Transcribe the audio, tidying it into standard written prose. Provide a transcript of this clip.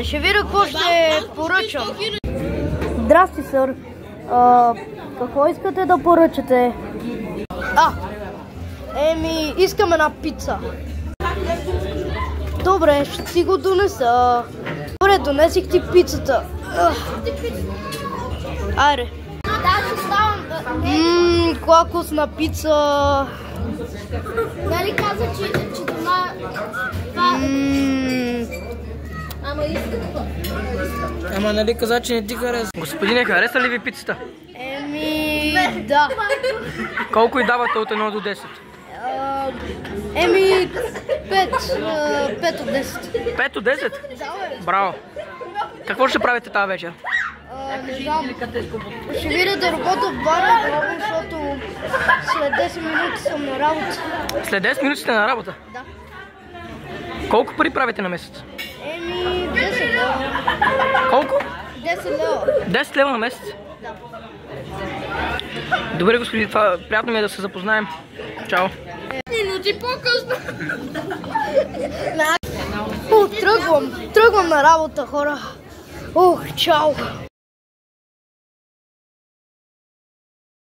Ще видя какво ще поръчам. Здрасти, сър. Какво искате да поръчате? Искам една пица. Добре, ще си го донеса. Добре, донесих ти пицата. Айде. Каква вкусна пица. Нали каза, че дома... Ама нали каза, че не ти хареса? Господине, хареса ли ви пицата? Да. Колко й давате от 1 до 10? 5 от 10. 5 от 10? Браво! Какво ще правите тази вечер? Не знам. Ще видя да работя в бара, защото след 10 минути съм на работа. След 10 минути сте на работа? Да. Колко пари правите на месец? 10 лева. Колко? 10 лева. 10 лева на месец? Да. Добре, господи, това приятно ми е да се запознаем. Чао. Минути по-късно. Тръгвам на работа, хора. Чао.